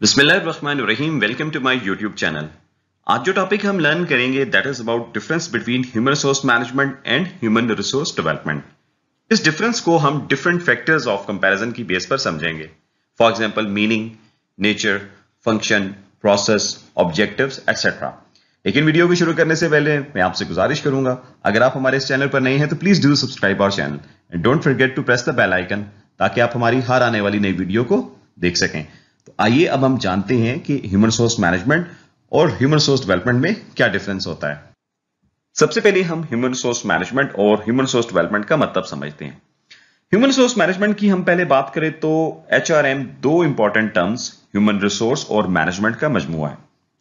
बिस्मिल्लाहिर्रहमानिर्रहीम। Welcome to my YouTube channel. आज जो टॉपिक हम लर्न करेंगे that is about difference between human resource management and human resource development. इस difference को हम डिफरेंट फैक्टर्स ऑफ कंपैरिजन की बेस पर समझेंगे। For example meaning, nature, function, process, objectives etcetera. लेकिन वीडियो को शुरू करने से पहले मैं आपसे गुजारिश करूंगा, अगर आप हमारे इस चैनल पर नए हैं तो please do subscribe our channel and don't forget to press the bell icon ताकि आप हमारी हर आने वाली नई वीडियो को देख सकें। तो आइए अब हम जानते हैं कि ह्यूमन रिसोर्स मैनेजमेंट और ह्यूमन रिसोर्स डेवलपमेंट में क्या डिफरेंस होता है। सबसे पहले हम ह्यूमन रिसोर्स मैनेजमेंट और ह्यूमन रिसोर्स डेवलपमेंट का मतलब समझते हैं। ह्यूमन रिसोर्स मैनेजमेंट की हम पहले बात करें तो HRM दो इंपॉर्टेंट टर्म्स ह्यूमन रिसोर्स और मैनेजमेंट का मजमूआ है।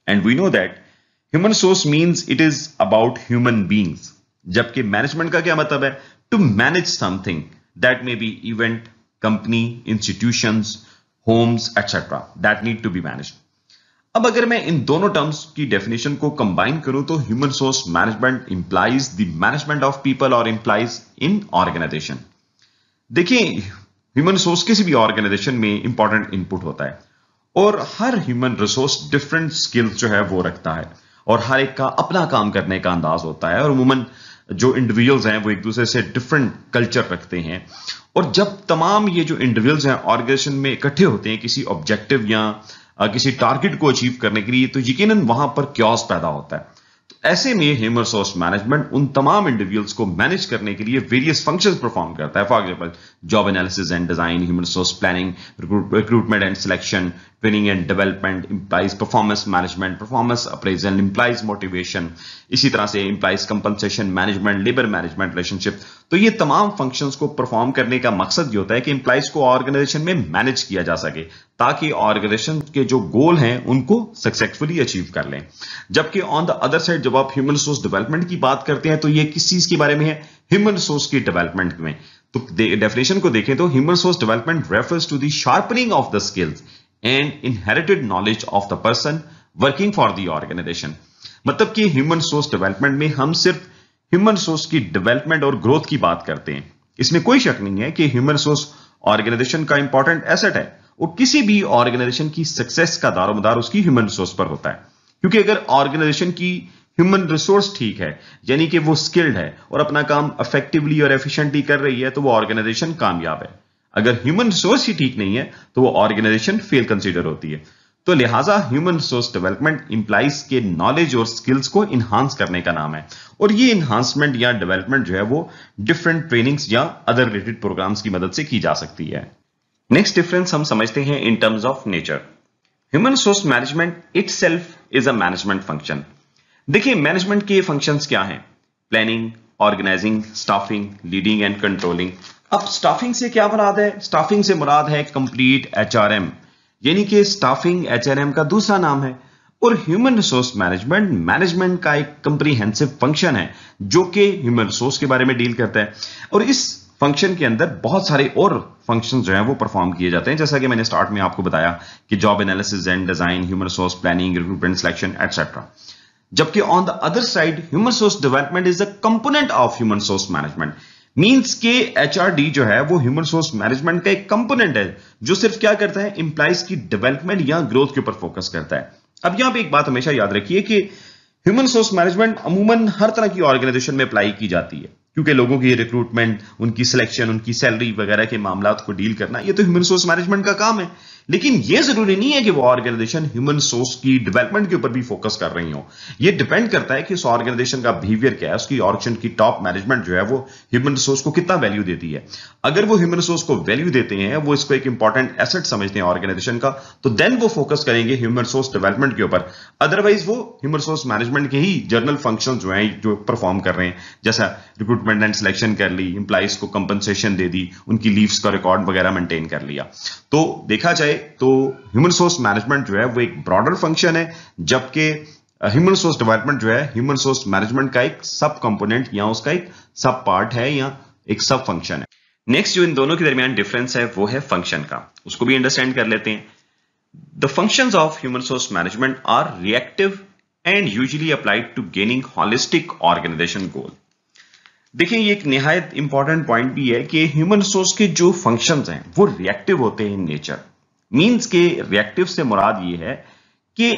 And we know that human resource means it is about human beings, जबकि मैनेजमेंट का क्या मतलब है? To manage something that may be event, company, institutions, homes etc. that need to be managed। अब अगर मैं इन दोनों टर्म्स की डेफिनेशन को कंबाइन करूं तो human resource management implies the management of people और इंप्लाइज इन ऑर्गेनाइजेशन। देखिए, ह्यूमन रिसोर्स किसी भी ऑर्गेनाइजेशन में इंपॉर्टेंट इनपुट होता है और हर ह्यूमन रिसोर्स डिफरेंट स्किल्स जो है वो रखता है और हर एक का अपना काम करने का अंदाज होता है और अमूमन जो इंडिविजुअल्स हैं वो एक दूसरे से डिफरेंट कल्चर रखते हैं। और जब तमाम ये जो इंडिविजुअल्स हैं ऑर्गेनाइजेशन में इकट्ठे होते हैं किसी ऑब्जेक्टिव या किसी टारगेट को अचीव करने के लिए, तो यकीनन वहां पर क्योस पैदा होता है। तो ऐसे में ह्यूमन रिसोर्स मैनेजमेंट उन तमाम इंडिविजुअल्स को मैनेज करने के लिए वेरियस फंक्शंस परफॉर्म करता है। For example job analysis and design, human resource planning, recruitment and selection, training and development, implies performance management, performance appraisal, implies motivation, इसी तरह से implies compensation management, labour management relationship. तो ये तमाम functions को perform करने का मकसद ये होता है कि इंप्लाइज को ऑर्गेनाइजेशन में मैनेज किया जा सके ताकि ऑर्गेनाइजेशन के जो गोल हैं उनको सक्सेसफुली अचीव कर लें। जबकि ऑन द अदर साइड जब आप ह्यूमन रिसोर्स डेवलपमेंट की बात करते हैं तो ये किस चीज के बारे में है? ह्यूमन रिसोर्स की डेवलपमेंट में। तो डेफिनेशन को देखें तो human resource development refers to the sharpening of the skills and inherited knowledge of the person working for the organisation. मतलब कि ह्यूमन रिसोर्स डेवलपमेंट में हम सिर्फ ह्यूमन रिसोर्स की डेवलपमेंट और ग्रोथ की बात करते हैं। इसमें कोई शक नहीं है कि ह्यूमन रिसोर्स ऑर्गेनाइजेशन का इंपॉर्टेंट एसेट है और किसी भी ऑर्गेनाइजेशन की सक्सेस का दारोमदार उसकी ह्यूमन रिसोर्स पर होता है। क्योंकि अगर ऑर्गेनाइजेशन की ह्यूमन रिसोर्स ठीक है, यानी कि वो स्किल्ड है और अपना काम इफेक्टिवली और एफिशिएंटली कर रही है, तो वो ऑर्गेनाइजेशन कामयाब है। अगर ह्यूमन रिसोर्स ही ठीक नहीं है तो वो ऑर्गेनाइजेशन फेल कंसीडर होती है। तो लिहाजा ह्यूमन रिसोर्स डेवलपमेंट इंप्लाइज के नॉलेज और स्किल्स को इनहांस करने का नाम है और ये इनहांसमेंट या डेवलपमेंट जो है वो डिफरेंट ट्रेनिंग्स या अदर रिलेटेड प्रोग्राम्स की मदद से की जा सकती है। नेक्स्ट डिफरेंस हम समझते हैं in terms of nature. Human resource management itself is a management function. देखिए, मैनेजमेंट के फंक्शंस क्या हैं? Planning, organising, staffing, leading and controlling. अब स्टाफिंग से क्या मुराद है? स्टाफिंग से मुराद है कंप्लीट HRM, यानी कि स्टाफिंग HRM का दूसरा नाम है। और ह्यूमन रिसोर्स मैनेजमेंट का एक कंप्रीहेंसिव फंक्शन है जो कि ह्यूमन रिसोर्स के बारे में डील करता है और इस फंक्शन के अंदर बहुत सारे और फंक्शंस जो हैं वो परफॉर्म किए जाते हैं, जैसा कि मैंने स्टार्ट में आपको बताया कि job analysis and design, human resource planning, recruitment selection etcetera. जबकि on the other side human resource development is a component of human resource management. Means के HRD जो है वो ह्यूमन रिसोर्स मैनेजमेंट का एक कंपोनेंट है जो सिर्फ क्या करता है? इंप्लाइज की डेवलपमेंट या ग्रोथ के ऊपर फोकस करता है। अब यहां पे एक बात हमेशा याद रखिए कि ह्यूमन रिसोर्स मैनेजमेंट अमूमन हर तरह की ऑर्गेनाइजेशन में अप्लाई की जाती है क्योंकि लोगों की रिक्रूटमेंट, उनकी सिलेक्शन, उनकी सैलरी वगैरह के मामलात को डील करना ये तो ह्यूमन रिसोर्स मैनेजमेंट का काम है। लेकिन यह जरूरी नहीं है कि वो ऑर्गेनाइजेशन ह्यूमन रिसोर्स की डेवलपमेंट के ऊपर भी फोकस कर रही हो। यह डिपेंड करता है कि उस ऑर्गेनाइजेशन का बिहेवियर क्या है, उसकी ऑर्गेनाइजेशन की टॉप मैनेजमेंट जो है वो ह्यूमन रिसोर्स को कितना वैल्यू देती है। अगर वो ह्यूमन रिसोर्स को वैल्यू देते हैं, वो इसको एक इंपॉर्टेंट एसेट समझते हैं ऑर्गेनाइजेशन का, तो देन वो फोकस करेंगे ह्यूमन रिसोर्स डेवलपमेंट के ऊपर। अदरवाइज वो ह्यूमन रिसोर्स मैनेजमेंट के ही जर्नल फंक्शन जो हैं जो परफॉर्म कर रहे हैं, जैसा रिक्रूटमेंट एंड सिलेक्शन कर ली, इंप्लाइज को कंपनसेशन दे दी, उनकी लीव्स का रिकॉर्ड वगैरह मेंटेन कर लिया। तो देखा जाए तो ह्यूमन रिसोर्स मैनेजमेंट जो है वो एक ब्रॉडर फंक्शन है, जबकि ह्यूमन रिसोर्स डेवलपमेंट जो है ह्यूमन रिसोर्स मैनेजमेंट का एक सब कंपोनेंट या उसका एक सब पार्ट है या एक सब फंक्शन है। नेक्स्ट जो इन दोनों के दरमियान डिफरेंस है वो है फंक्शन का, उसको भी अंडरस्टैंड कर लेते हैं। The functions of human resource management are reactive and usually applied to gaining holistic organisation goal. देखिए, ये एक निहायत इंपॉर्टेंट पॉइंट भी है कि ह्यूमन रिसोर्स के जो फंक्शंस हैं वो रिएक्टिव होते हैं इन नेचर। मींस के रिएक्टिव से मुराद ये है कि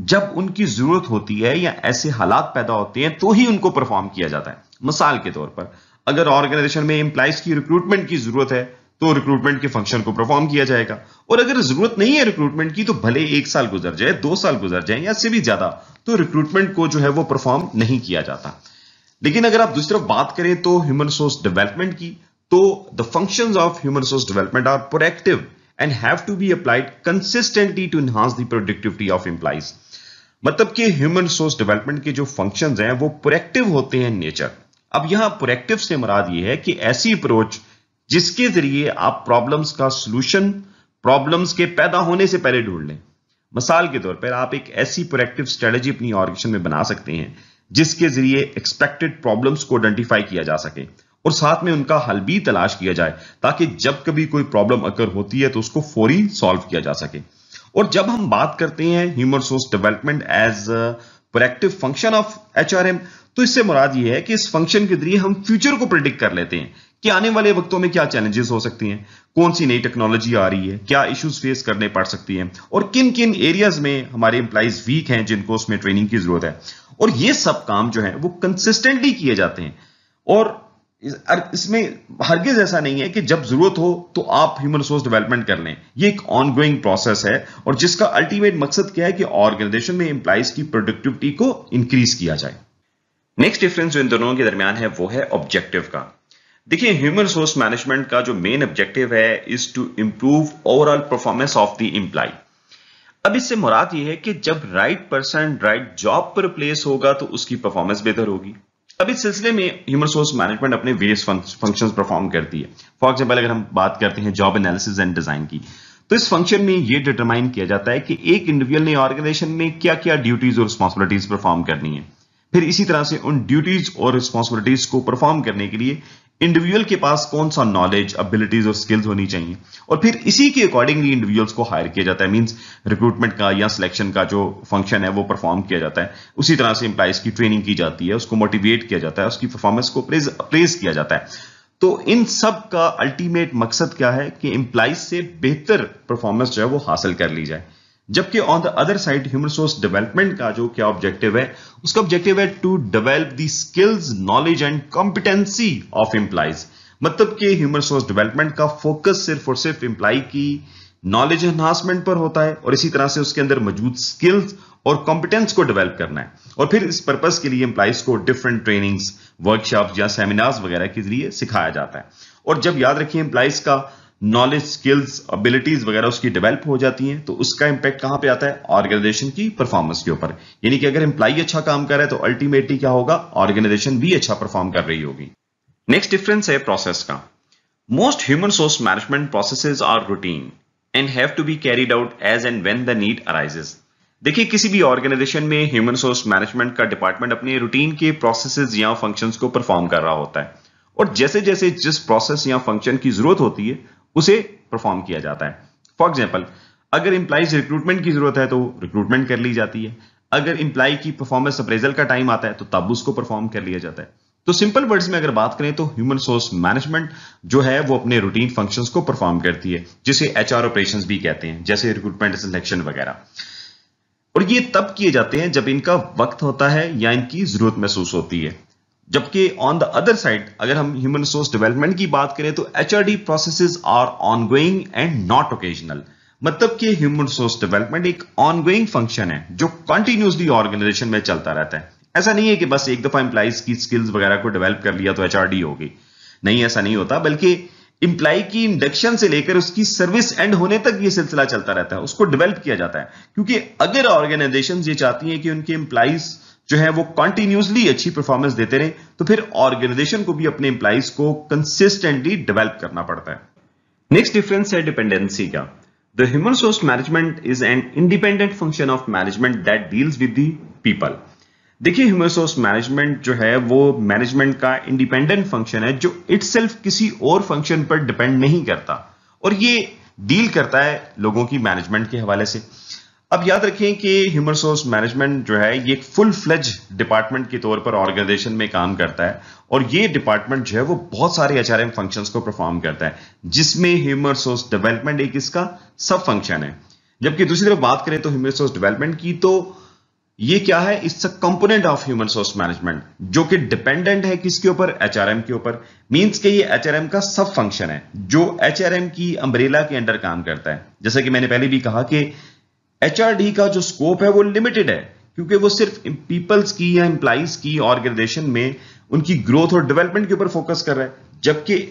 जब उनकी जरूरत होती है या ऐसे हालात पैदा होते हैं तो ही उनको परफॉर्म किया जाता है। मिसाल के तौर पर अगर ऑर्गेनाइजेशन में एम्प्लॉइज की रिक्रूटमेंट की जरूरत है तो रिक्रूटमेंट के फंक्शन को परफॉर्म किया जाएगा, और अगर जरूरत नहीं है रिक्रूटमेंट की तो भले 1 साल गुजर जाए, 2 साल गुजर जाए या इससे भी ज्यादा, तो रिक्रूटमेंट को जो है वो परफॉर्म नहीं किया जाता। लेकिन अगर आप दूसरी तरफ बात करें तो ह्यूमन रिसोर्स डेवलपमेंट की, तो the functions of human resource development are proactive and have to be applied consistently to enhance the productivity of employees। मतलब कि ह्यूमन रिसोर्स डेवलपमेंट के जो फंक्शंस हैं वो प्रोएक्टिव होते हैं नेचर। अब यहां प्रोएक्टिव से मुराद ये है कि ऐसी अप्रोच जिसके जरिए आप प्रॉब्लम्स का सॉल्यूशन प्रॉब्लम्स के पैदा होने से पहले ढूंढ लें। मिसाल के तौर पर आप एक ऐसी प्रोएक्टिव स्ट्रेटजी अपनी ऑर्गेनाइजेशन में बना सकते हैं जिसके जरिए एक्सपेक्टेड प्रॉब्लम्स को आइडेंटिफाई किया जा सके और साथ में उनका हल भी तलाश किया जाए, ताकि जब कभी कोई प्रॉब्लम अकर होती है तो उसको फौरी सॉल्व किया जा सके। और जब हम बात करते हैं human resource development as proactive function of HRM, तो इससे मुराद ये है कि इस फंक्शन के जरिए हम फ्यूचर को प्रिडिक्ट कर लेते हैं कि आने वाले वक्तों में क्या चैलेंजेस हो सकती हैं, कौन सी नई टेक्नोलॉजी आ रही है, क्या इश्यूज फेस करने पड़ सकती हैं और किन किन एरियाज में हमारे एम्प्लॉइज वीक हैं जिनको उसमें ट्रेनिंग की जरूरत है। और ये सब काम जो है वो कंसिस्टेंटली किए जाते हैं और इसमें हरगिज ऐसा नहीं है कि जब जरूरत हो तो आप ह्यूमन रिसोर्स डेवलपमेंट कर लें। ये एक ऑनगोइंग प्रोसेस है और जिसका अल्टीमेट मकसद क्या है कि ऑर्गेनाइजेशन में एम्प्लॉइज की प्रोडक्टिविटी को इंक्रीज किया जाए। नेक्स्ट डिफरेंस जो इन दोनों के दरमियान है वो है ऑब्जेक्टिव का। देखिए, ह्यूमन रिसोर्स मैनेजमेंट का जो मेन ऑब्जेक्टिव है is to improve overall performance of the employ. अब इससे मुराद ये है कि जब राइट पर्सन राइट जॉब पर प्लेस होगा तो उसकी परफॉर्मेंस बेहतर होगी। अब इस सिलसिले में ह्यूमन रिसोर्स मैनेजमेंट अपने वेरियस फंक्शंस परफॉर्म करती है। फॉर एग्जांपल अगर हम बात करते हैं जॉब एनालिसिस एंड डिजाइन की, तो इस फंक्शन में यह डिटरमाइन किया जाता है कि एक इंडिविजुअल ने ऑर्गेनाइजेशन में क्या क्या ड्यूटीज और रिस्पॉन्सिबिलिटीज परफॉर्म करनी है। फिर इसी तरह से उन ड्यूटीज और रिस्पॉन्सिबिलिटीज को परफॉर्म करने के लिए इंडिविजुअल के पास कौन सा नॉलेज, एबिलिटीज और स्किल्स होनी चाहिए, और फिर इसी के अकॉर्डिंगली इंडिविजुअल्स को हायर किया जाता है। मींस रिक्रूटमेंट का या सिलेक्शन का जो फंक्शन है वो परफॉर्म किया जाता है। उसी तरह से एम्प्लॉइज की ट्रेनिंग की जाती है, उसको मोटिवेट किया जाता है, उसकी परफॉर्मेंस को प्रेज किया जाता है। तो इन सब का अल्टीमेट मकसद क्या है कि एम्प्लॉइज से बेहतर परफॉर्मेंस जो है वो हासिल कर ली जाए। जबकि on the other side human resource development का जो क्या ऑब्जेक्टिव है, उसका ऑब्जेक्टिव है to develop the skills, knowledge and competency of employees. मतलब कि ह्यूमन रिसोर्स डेवलपमेंट का फोकस सिर्फ और सिर्फ एम्प्लॉय की नॉलेज एनहांसमेंट पर होता है और इसी तरह से उसके अंदर मौजूद स्किल्स और कॉम्पिटेंस को डेवलप करना है। और फिर इस पर्पस के लिए एम्प्लॉइज को डिफरेंट ट्रेनिंग्स, वर्कशॉप्स या सेमिनार्स वगैरह के जरिए सिखाया जाता है। और जब याद रखिए एम्प्लॉइज का नॉलेज, स्किल्स, एबिलिटीज वगैरह उसकी डेवलप हो जाती हैं तो उसका इंपैक्ट कहां पे आता है? ऑर्गेनाइजेशन की परफॉर्मेंस के ऊपर। यानी कि अगर एम्प्लॉय अच्छा काम कर रहा है तो अल्टीमेटली क्या होगा? ऑर्गेनाइजेशन भी अच्छा परफॉर्म कर रही होगी। नेक्स्ट डिफरेंस है प्रोसेस का। Most human resource management processes are routine and have to be carried out as and when the need arises. देखिए, किसी भी ऑर्गेनाइजेशन में ह्यूमन रिसोर्स मैनेजमेंट का डिपार्टमेंट अपने रूटीन के प्रोसेसेस या फंक्शंस को परफॉर्म कर रहा होता है और जैसे जैसे जिस प्रोसेस या फंक्शन की जरूरत होती है उसे परफॉर्म किया जाता है। फॉर एग्जाम्पल, अगर एम्प्लॉइज रिक्रूटमेंट की जरूरत है तो रिक्रूटमेंट कर ली जाती है। अगर एम्प्लॉय की परफॉर्मेंस अप्रेजल का टाइम आता है तो तब उसको परफॉर्म कर लिया जाता है। तो सिंपल वर्ड्स में अगर बात करें तो ह्यूमन रिसोर्स मैनेजमेंट जो है वो अपने रूटीन फंक्शंस को परफॉर्म करती है, जिसे एचआर ऑपरेशंस भी कहते हैं, जैसे रिक्रूटमेंट, सिलेक्शन वगैरह। और ये तब किए जाते हैं जब इनका वक्त होता है या इनकी जरूरत महसूस होती है। जबकि ऑन द अदर साइड अगर हम ह्यूमन रिसोर्स डेवलपमेंट की बात करें तो HRD processes are ongoing and not occasional. मतलब कि ह्यूमन रिसोर्स डेवलपमेंट एक ऑनगोइंग फंक्शन है जो कंटिन्यूसली ऑर्गेनाइजेशन में चलता रहता है। ऐसा नहीं है कि बस एक दफा एम्प्लॉइज की स्किल्स वगैरह को डेवलप कर लिया तो एचआरडी होगी। नहीं, ऐसा नहीं होता, बल्कि एम्प्लॉय की इंडक्शन से लेकर उसकी सर्विस एंड होने तक ये सिलसिला चलता रहता है, उसको डेवलप किया जाता है। क्योंकि अगर ऑर्गेनाइजेशन ये चाहती है कि उनके एम्प्लॉइज जो है वो कंटिन्यूसली अच्छी परफॉर्मेंस देते रहे तो फिर ऑर्गेनाइजेशन को भी अपने एम्प्लॉइज को कंसिस्टेंटली डेवलप करना पड़ता है। नेक्स्ट डिफरेंस है डिपेंडेंसी का। The human resource management is an independent function of management that deals with the people. देखिए, ह्यूमन रिसोर्स मैनेजमेंट जो है वो मैनेजमेंट का इंडिपेंडेंट फंक्शन है जो इटसेल्फ किसी और फंक्शन पर डिपेंड नहीं करता और ये डील करता है लोगों की मैनेजमेंट के हवाले से। अब याद रखें कि ह्यूमन रिसोर्स मैनेजमेंट जो है ये एक फुल फ्लेज डिपार्टमेंट के तौर पर ऑर्गेनाइजेशन में काम करता है, और ये डिपार्टमेंट जो है वो बहुत सारे एचआरएम फंक्शंस को परफॉर्म करता है, जिसमें ह्यूमन रिसोर्स डेवलपमेंट एक इसका सब फंक्शन है। जबकि दूसरी तरफ बात करें तो ह्यूमन रिसोर्स डेवलपमेंट की, तो ये क्या है, it's a component of human resource management, जो कि डिपेंडेंट है किसके ऊपर, एचआरएम के ऊपर। मींस कि ये एचआरएम का सब फंक्शन है जो एचआरएम की अम्ब्रेला के अंडर काम करता है। जैसा कि मैंने पहले भी कहा कि एचआरडी का जो स्कोप है वो लिमिटेड है, क्योंकि वो सिर्फ पीपल्स की या एम्प्लॉइज की ऑर्गेनाइजेशन में उनकी ग्रोथ और डेवलपमेंट के ऊपर फोकस कर रहा है। जबकि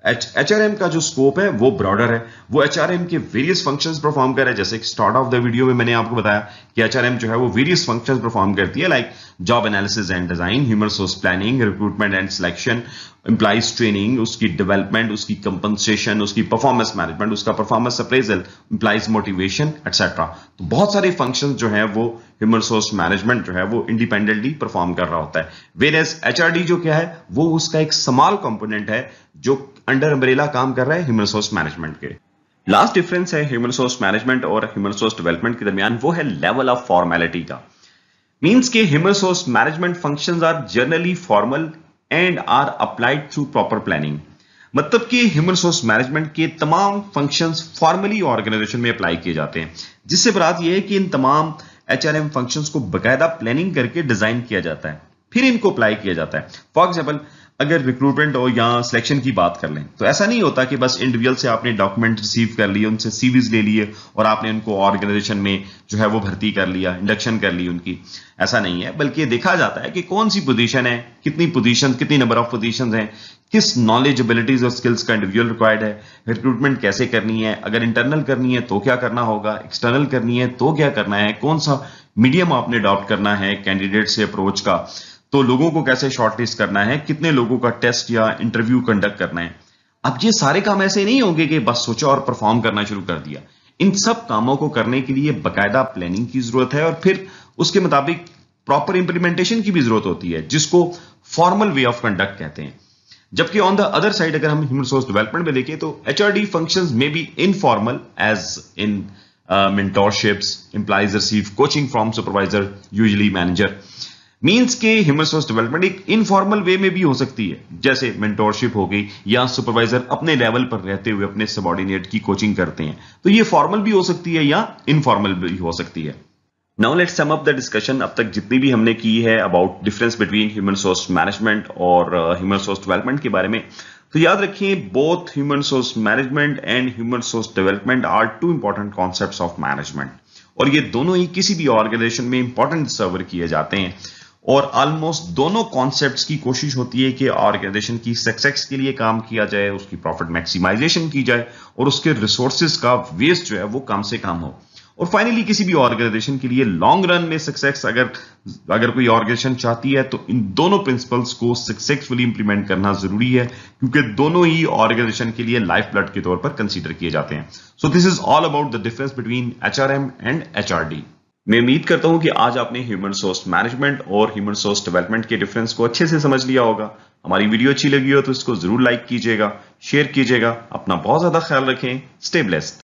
एचआरएम का जो स्कोप है वो ब्रॉडर है, वो एचआरएम के वेरियस फंक्शंस परफॉर्म कर रहा है। जैसे स्टार्ट ऑफ द वीडियो में मैंने आपको बताया कि एचआरएम जो है वो वेरियस फंक्शंस परफॉर्म करती है, like job analysis and design, human resource planning, recruitment and selection, employees training, उसकी डेवलपमेंट, उसकी कंपनसेशन, उसकी परफॉर्मेंस मैनेजमेंट, उसका performance appraisal, employees motivation etcetera. तो बहुत सारे फंक्शंस जो है वो ह्यूमन रिसोर्स मैनेजमेंट जो है वो इंडिपेंडेंटली परफॉर्म कर रहा होता है। वेयरएज एचआरडी जो क्या है वो उसका एक स्मॉल कंपोनेंट है जो अंडर अम्ब्रेला काम कर रहा है ह्यूमन रिसोर्स मैनेजमेंट के। लास्ट डिफरेंस है ह्यूमन रिसोर्स मैनेजमेंट और ह्यूमन रिसोर्स डेवलपमेंट के दरमियान, वो है लेवल ऑफ फॉर्मेलिटी का। मींस के human resource management functions are generally formal and are applied through proper planning. मतलब कि ह्यूमन रिसोर्स मैनेजमेंट के तमाम फंक्शंस फॉर्मली ऑर्गेनाइजेशन में अप्लाई किए जाते हैं, जिससे बात यह है कि इन तमाम एचआरएम फंक्शंस को बकायदा प्लानिंग करके डिजाइन किया जाता है, फिर इनको अप्लाई किया जाता है। फॉर एग्जाम्पल, अगर रिक्रूटमेंट और या सिलेक्शन की बात कर लें तो ऐसा नहीं होता कि बस इंडिविजुअल से आपने डॉक्यूमेंट रिसीव कर लिए, उनसे सीवीज ले लिए और आपने उनको ऑर्गेनाइजेशन में जो है वो भर्ती कर लिया, इंडक्शन कर ली उनकी। ऐसा नहीं है, बल्कि देखा जाता है कि कौन सी पोजीशन है, कितनी पोजीशन, कितनी नंबर ऑफ पोजीशंस हैं, किस नॉलेज, एबिलिटीज और स्किल्स का इंडिविजुअल रिक्वायर्ड है, रिक्रूटमेंट कैसे करनी है, अगर इंटरनल करनी है तो क्या करना होगा, एक्सटर्नल करनी है तो क्या करना है, कौन सा मीडियम आपने अडॉप्ट करना है कैंडिडेट से अप्रोच का, तो लोगों को कैसे शॉर्टलिस्ट करना है, कितने लोगों का टेस्ट या इंटरव्यू कंडक्ट करना है। अब ये सारे काम ऐसे नहीं होंगे कि बस सोचा और परफॉर्म करना शुरू कर दिया। इन सब कामों को करने के लिए बकायदा प्लानिंग की जरूरत है और फिर उसके मुताबिक प्रॉपर इंप्लीमेंटेशन की भी जरूरत होती है, जिसको फॉर्मल वे ऑफ कंडक्ट कहते हैं। जबकि ऑन द अदर साइड अगर हम ह्यूमन रिसोर्स डेवलपमेंट में देखें तो एचआरडी फंक्शंस में be informal as in mentorships, employees receive coaching from supervisor, usually manager. Means के ह्यूमन रिसोर्स डेवलपमेंट एक इनफॉर्मल वे में भी हो सकती है, जैसे मेंटोरशिप हो गई या सुपरवाइजर अपने लेवल पर रहते हुए अपने सबऑर्डिनेट की कोचिंग करते हैं। तो ये फॉर्मल भी हो सकती है या इनफॉर्मल भी हो सकती है। Now let's sum up the discussion. अब तक जितनी भी हमने की है about difference between human resource management और ह्यूमन रिसोर्स डेवलपमेंट के बारे में, तो याद रखिए both human resource management and human resource development are two important concepts of management, और ये दोनों ही किसी भी ऑर्गेनाइजेशन में इंपॉर्टेंट सर्व किए जाते हैं। और ऑलमोस्ट दोनों कॉन्सेप्ट्स की कोशिश होती है कि ऑर्गेनाइजेशन की सक्सेस के लिए काम किया जाए, उसकी प्रॉफिट मैक्सिमाइजेशन की जाए और उसके रिसोर्सेज का वेस्ट जो है वो कम से कम हो। और फाइनली किसी भी ऑर्गेनाइजेशन के लिए लॉन्ग रन में सक्सेस अगर कोई ऑर्गेनाइजेशन चाहती है तो इन दोनों प्रिंसिपल्स को सक्सेसफुली इंप्लीमेंट करना जरूरी है, क्योंकि दोनों ही ऑर्गेनाइजेशन के लिए लाइफ ब्लड के तौर पर कंसीडर किए जाते हैं। So this is all about the difference between HRM and HRD. मैं उम्मीद करता हूं कि आज आपने ह्यूमन रिसोर्स मैनेजमेंट और ह्यूमन रिसोर्स डेवलपमेंट के डिफरेंस को अच्छे से समझ लिया होगा। हमारी वीडियो अच्छी लगी हो तो इसको जरूर लाइक कीजिएगा, शेयर कीजिएगा। अपना बहुत ज्यादा ख्याल रखें। Stay blessed.